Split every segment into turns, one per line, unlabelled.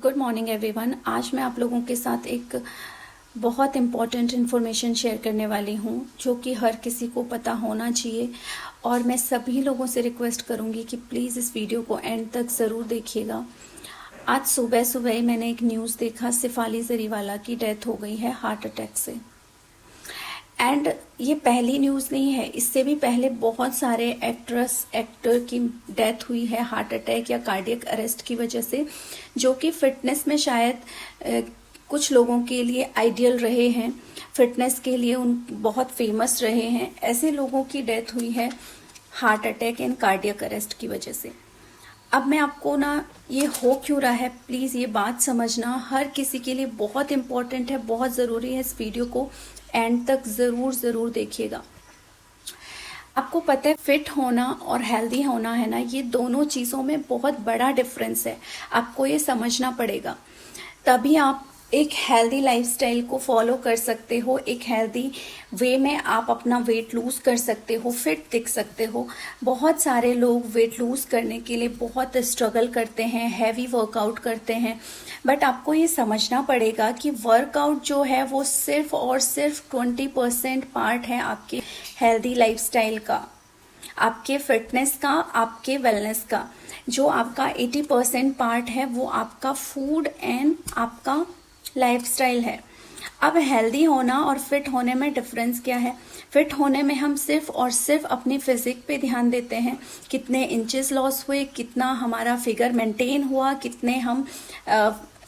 Good morning everyone. आज मैं आप लोगों के साथ एक बहुत इम्पॉर्टेंट इन्फॉर्मेशन शेयर करने वाली हूँ जो कि हर किसी को पता होना चाहिए और मैं सभी लोगों से रिक्वेस्ट करूँगी कि प्लीज़ इस वीडियो को एंड तक ज़रूर देखिएगा। आज सुबह सुबह ही मैंने एक न्यूज़ देखा, सिफाली जरीवाला की डेथ हो गई है हार्ट अटैक से। एंड ये पहली न्यूज़ नहीं है, इससे भी पहले बहुत सारे एक्टर की डेथ हुई है हार्ट अटैक या कार्डियक अरेस्ट की वजह से, जो कि फिटनेस में शायद कुछ लोगों के लिए आइडियल रहे हैं, फिटनेस के लिए उन बहुत फेमस रहे हैं। ऐसे लोगों की डेथ हुई है heart attack and cardiac arrest की वजह से। अब मैं आपको ये हो क्यों रहा है, प्लीज़ ये बात समझना हर किसी के लिए बहुत इम्पोर्टेंट है, बहुत ज़रूरी है। इस वीडियो को एंड तक ज़रूर देखिएगा। आपको पता है फिट होना और हेल्दी होना है ना, ये दोनों चीज़ों में बहुत बड़ा डिफरेंस है। आपको ये समझना पड़ेगा, तभी आप एक हेल्दी लाइफस्टाइल को फॉलो कर सकते हो। एक हेल्दी वे में आप अपना वेट लूज़ कर सकते हो, फिट दिख सकते हो। बहुत सारे लोग वेट लूज़ करने के लिए बहुत स्ट्रगल करते हैं, हैवी वर्कआउट करते हैं, बट आपको ये समझना पड़ेगा कि वर्कआउट जो है वो सिर्फ और सिर्फ 20% पार्ट है आपके हेल्दी लाइफस्टाइल का, आपके फिटनेस का, आपके वेलनेस का। जो आपका 80% पार्ट है वो आपका फूड एंड आपका लाइफस्टाइल है। अब हेल्दी होना और फिट होने में डिफरेंस क्या है? फिट होने में हम सिर्फ और सिर्फ अपनी फिजिक पे ध्यान देते हैं, कितने इंचेस लॉस हुए, कितना हमारा फिगर मेंटेन हुआ, कितने हम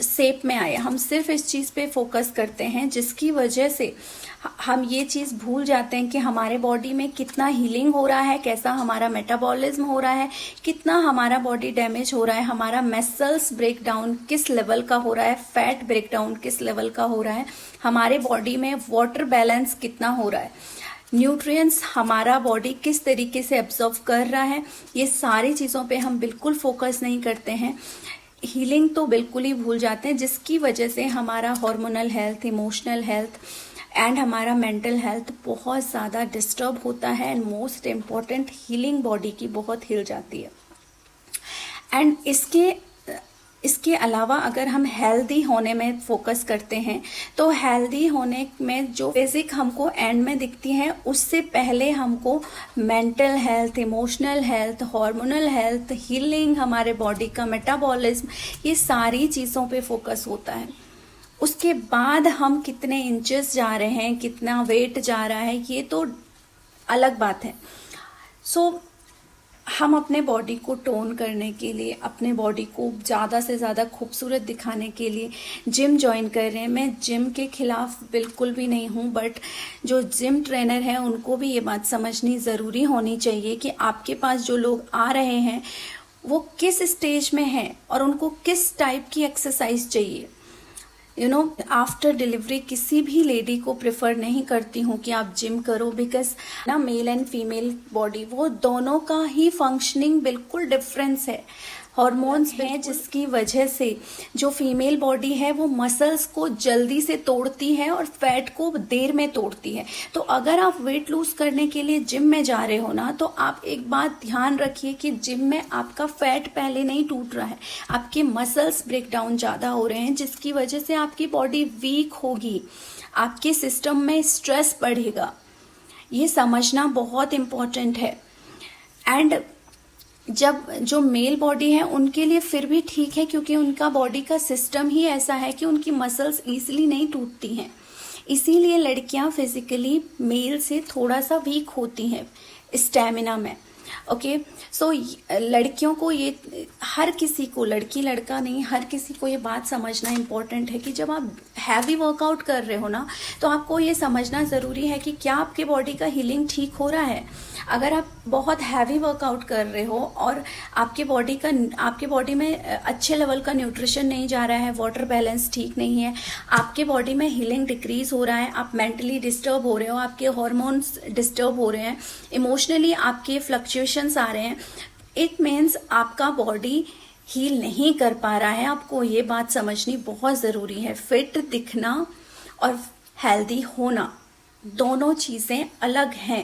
शेप में आए, हम सिर्फ इस चीज़ पे फोकस करते हैं, जिसकी वजह से हम ये चीज़ भूल जाते हैं कि हमारे बॉडी में कितना हीलिंग हो रहा है, कैसा हमारा मेटाबॉलिज्म हो रहा है, कितना हमारा बॉडी डैमेज हो रहा है, हमारा मसल्स ब्रेकडाउन किस लेवल का हो रहा है, फैट ब्रेकडाउन किस लेवल का हो रहा है, हमारे बॉडी में वाटर बैलेंस कितना हो रहा है, न्यूट्रिएंट्स हमारा बॉडी किस तरीके से एब्जॉर्व कर रहा है। ये सारी चीज़ों पे हम बिल्कुल फोकस नहीं करते हैं, हीलिंग तो बिल्कुल ही भूल जाते हैं, जिसकी वजह से हमारा hormonal health, emotional health and हमारा मेंटल हेल्थ बहुत ज़्यादा डिस्टर्ब होता है। And most important, healing body की बहुत हिल जाती है। एंड इसके अलावा अगर हम हेल्दी होने में फोकस करते हैं तो हेल्दी होने में जो फिजिक हमको एंड में दिखती है, उससे पहले हमको mental health, emotional health, hormonal health, healing, हमारे बॉडी का मेटाबॉलिज्म, ये सारी चीज़ों पे फोकस होता है। उसके बाद हम कितने इंचेस जा रहे हैं, कितना वेट जा रहा है, ये तो अलग बात है। हम अपने बॉडी को टोन करने के लिए, अपने बॉडी को ज़्यादा से ज़्यादा खूबसूरत दिखाने के लिए जिम ज्वाइन कर रहे हैं। मैं जिम के खिलाफ बिल्कुल भी नहीं हूँ, बट जो जिम ट्रेनर हैं उनको भी ये बात समझनी ज़रूरी होनी चाहिए कि आपके पास जो लोग आ रहे हैं वो किस स्टेज में हैं और उनको किस टाइप की एक्सरसाइज चाहिए। आफ्टर डिलीवरी किसी भी लेडी को प्रेफर नहीं करती हूँ कि आप जिम करो, because male and female body वो दोनों का ही फंक्शनिंग बिल्कुल डिफरेंस है। हॉर्मोन्स हैं जिसकी वजह से जो फीमेल बॉडी है वो मसल्स को जल्दी से तोड़ती है और फैट को देर में तोड़ती है। तो अगर आप वेट लूज करने के लिए जिम में जा रहे हो ना, तो आप एक बात ध्यान रखिए कि जिम में आपका फैट पहले नहीं टूट रहा है, आपके मसल्स ब्रेकडाउन ज़्यादा हो रहे हैं, जिसकी वजह से आपकी बॉडी वीक होगी, आपके सिस्टम में स्ट्रेस बढ़ेगा। ये समझना बहुत इम्पोर्टेंट है। एंड जब जो मेल बॉडी है उनके लिए फिर भी ठीक है, क्योंकि उनका बॉडी का सिस्टम ही ऐसा है कि उनकी मसल्स ईजिली नहीं टूटती हैं। इसीलिए लड़कियां फिजिकली मेल से थोड़ा सा वीक होती हैं स्टैमिना में। ओके, सो लड़कियों को ये, हर किसी को, लड़की लड़का नहीं, हर किसी को ये बात समझना इम्पोर्टेंट है कि जब आप हैवी वर्कआउट कर रहे हो ना, तो आपको ये समझना ज़रूरी है कि क्या आपके बॉडी का हीलिंग ठीक हो रहा है। अगर आप बहुत हैवी वर्कआउट कर रहे हो और आपके बॉडी में अच्छे लेवल का न्यूट्रिशन नहीं जा रहा है, वाटर बैलेंस ठीक नहीं है, आपके बॉडी में हीलिंग डिक्रीज हो रहा है, आप मेंटली डिस्टर्ब हो रहे हो, आपके हार्मोन्स डिस्टर्ब हो रहे हैं, इमोशनली आपके फ्लक्चुएशंस आ रहे हैं, इट मीन्स आपका बॉडी हील नहीं कर पा रहा है। आपको ये बात समझनी बहुत ज़रूरी है। फिट दिखना और हेल्दी होना दोनों चीज़ें अलग हैं।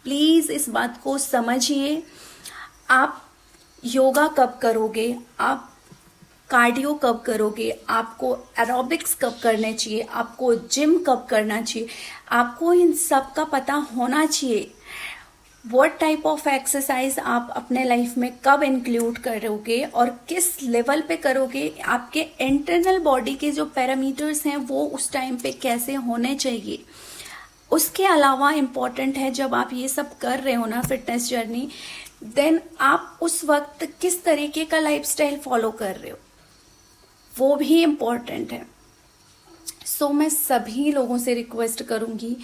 प्लीज़ इस बात को समझिए। आप योगा कब करोगे, आप कार्डियो कब करोगे, आपको एरोबिक्स कब करने चाहिए, आपको जिम कब करना चाहिए, आपको इन सब का पता होना चाहिए। व्हाट टाइप ऑफ एक्सरसाइज आप अपने लाइफ में कब इंक्लूड करोगे और किस लेवल पे करोगे, आपके इंटरनल बॉडी के जो पैरामीटर्स हैं वो उस टाइम पे कैसे होने चाहिए। उसके अलावा इम्पॉर्टेंट है जब आप ये सब कर रहे हो ना फिटनेस जर्नी, देन आप उस वक्त किस तरीके का लाइफस्टाइल फॉलो कर रहे हो, वो भी इम्पॉर्टेंट है। सो मैं सभी लोगों से रिक्वेस्ट करूंगी,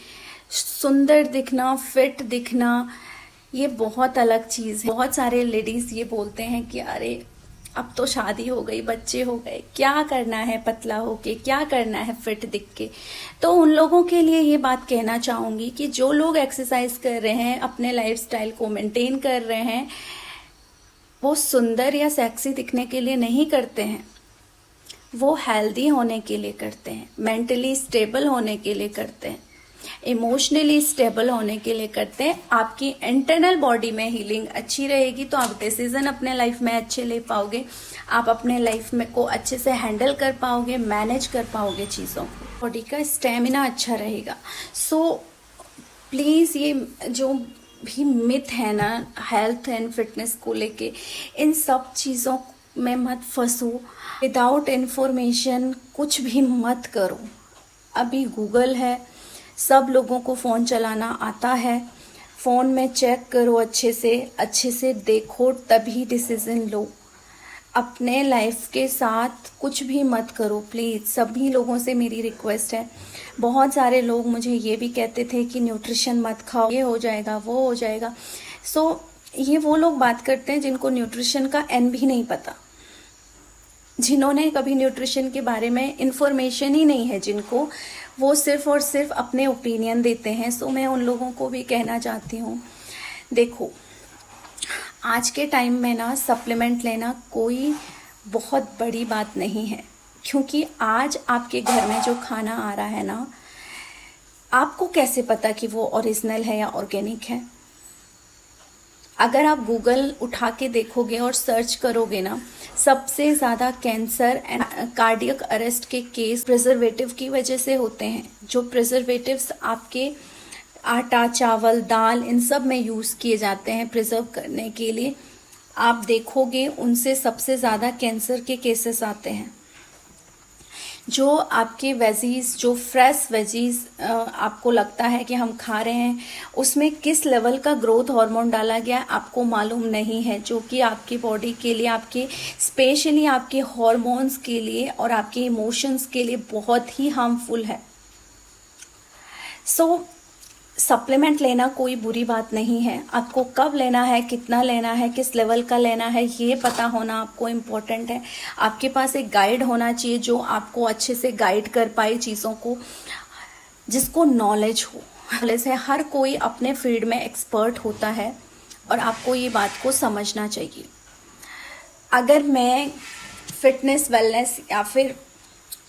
सुंदर दिखना, फिट दिखना ये बहुत अलग चीज़ है। बहुत सारे लेडीज़ ये बोलते हैं कि अरे अब तो शादी हो गई, बच्चे हो गए, क्या करना है पतला होके, क्या करना है फिट दिख के। तो उन लोगों के लिए ये बात कहना चाहूँगी कि जो लोग एक्सरसाइज कर रहे हैं, अपने लाइफस्टाइल को मेंटेन कर रहे हैं, वो सुंदर या सेक्सी दिखने के लिए नहीं करते हैं, वो हेल्दी होने के लिए करते हैं, मेंटली स्टेबल होने के लिए करते हैं, इमोशनली स्टेबल होने के लिए करते हैं। आपकी इंटरनल बॉडी में हीलिंग अच्छी रहेगी तो आप डिसीजन अपने लाइफ में अच्छे ले पाओगे, आप अपने लाइफ में को अच्छे से हैंडल कर पाओगे, मैनेज कर पाओगे चीज़ों को, बॉडी का स्टेमिना अच्छा रहेगा। सो प्लीज़ ये जो भी मिथ है ना हेल्थ एंड फिटनेस को लेके, इन सब चीज़ों में मत फंसो। विदाउट इन्फॉर्मेशन कुछ भी मत करो। अभी गूगल है, सब लोगों को फ़ोन चलाना आता है, फ़ोन में चेक करो, अच्छे से देखो, तभी डिसीज़न लो। अपने लाइफ के साथ कुछ भी मत करो प्लीज़। सभी लोगों से मेरी रिक्वेस्ट है। बहुत सारे लोग मुझे ये भी कहते थे कि न्यूट्रिशन मत खाओ, ये हो जाएगा, वो हो जाएगा। सो ये वो लोग बात करते हैं जिनको न्यूट्रिशन का एन भी नहीं पता, जिन्होंने कभी न्यूट्रिशन के बारे में इंफॉर्मेशन ही नहीं है जिनको, वो सिर्फ और सिर्फ अपने ओपिनियन देते हैं। सो मैं उन लोगों को भी कहना चाहती हूँ, देखो आज के टाइम में ना सप्लीमेंट लेना कोई बहुत बड़ी बात नहीं है, क्योंकि आज आपके घर में जो खाना आ रहा है ना, आपको कैसे पता कि वो ओरिजिनल है या ऑर्गेनिक है। अगर आप गूगल उठा के देखोगे और सर्च करोगे ना, सबसे ज़्यादा कैंसर एंड कार्डियक अरेस्ट के केस प्रिजर्वेटिव की वजह से होते हैं। जो प्रिजर्वेटिव्स आपके आटा, चावल, दाल इन सब में यूज़ किए जाते हैं प्रिजर्व करने के लिए, आप देखोगे उनसे सबसे ज़्यादा कैंसर के केसेस आते हैं। जो आपके वेजीज, जो फ्रेश वेजीज आपको लगता है कि हम खा रहे हैं, उसमें किस लेवल का ग्रोथ हार्मोन डाला गया आपको मालूम नहीं है, जो कि आपकी बॉडी के लिए, आपके स्पेशली आपके हार्मोन्स के लिए और आपके इमोशंस के लिए बहुत ही हार्मफुल है। सो सप्लीमेंट लेना कोई बुरी बात नहीं है। आपको कब लेना है, कितना लेना है, किस लेवल का लेना है, ये पता होना आपको इम्पोर्टेंट है। आपके पास एक गाइड होना चाहिए जो आपको अच्छे से गाइड कर पाए चीज़ों को, जिसको नॉलेज हो। नॉलेज है, हर कोई अपने फील्ड में एक्सपर्ट होता है और आपको ये बात को समझना चाहिए। अगर मैं फिटनेस, वेलनेस या फिर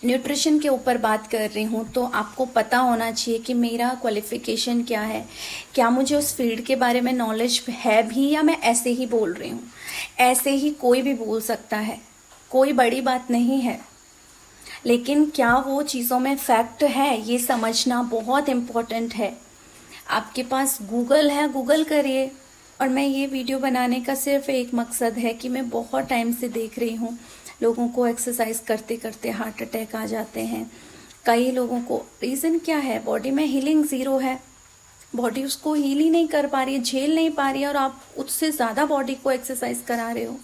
न्यूट्रिशन के ऊपर बात कर रही हूँ तो आपको पता होना चाहिए कि मेरा क्वालिफ़िकेशन क्या है, क्या मुझे उस फील्ड के बारे में नॉलेज है भी, या मैं ऐसे ही बोल रही हूँ। ऐसे ही कोई भी बोल सकता है, कोई बड़ी बात नहीं है, लेकिन क्या वो चीज़ों में फैक्ट है ये समझना बहुत इम्पोर्टेंट है। आपके पास गूगल है, गूगल करिए। और मैं ये वीडियो बनाने का सिर्फ एक मकसद है कि मैं बहुत टाइम से देख रही हूँ लोगों को एक्सरसाइज करते करते हार्ट अटैक आ जाते हैं। कई लोगों को रीज़न क्या है, बॉडी में हीलिंग ज़ीरो है, बॉडी उसको हील ही नहीं कर पा रही है, झेल नहीं पा रही है, और आप उससे ज़्यादा बॉडी को एक्सरसाइज करा रहे हो।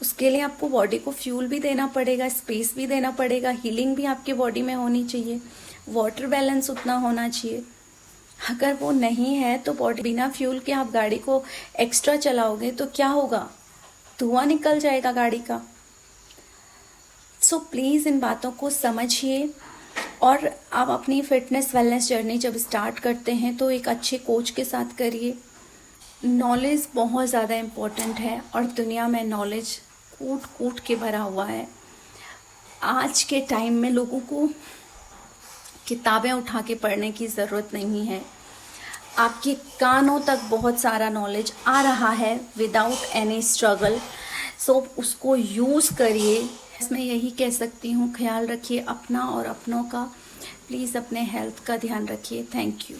उसके लिए आपको बॉडी को फ्यूल भी देना पड़ेगा, स्पेस भी देना पड़ेगा, हीलिंग भी आपके बॉडी में होनी चाहिए, वाटर बैलेंस उतना होना चाहिए। अगर वो नहीं है तो बॉडी बिना फ्यूल के आप गाड़ी को एक्स्ट्रा चलाओगे तो क्या होगा, धुआं निकल जाएगा गाड़ी का। सो प्लीज़ इन बातों को समझिए, और आप अपनी फिटनेस वेलनेस जर्नी जब स्टार्ट करते हैं तो एक अच्छे कोच के साथ करिए। नॉलेज बहुत ज़्यादा इम्पोर्टेंट है और दुनिया में नॉलेज कूट कूट के भरा हुआ है। आज के टाइम में लोगों को किताबें उठा के पढ़ने की ज़रूरत नहीं है, आपके कानों तक बहुत सारा नॉलेज आ रहा है विदाउट एनी स्ट्रगल। सो उसको यूज़ करिए, मैं यही कह सकती हूँ, ख्याल रखिए अपना और अपनों का। प्लीज़ अपने हेल्थ का ध्यान रखिए। Thank you.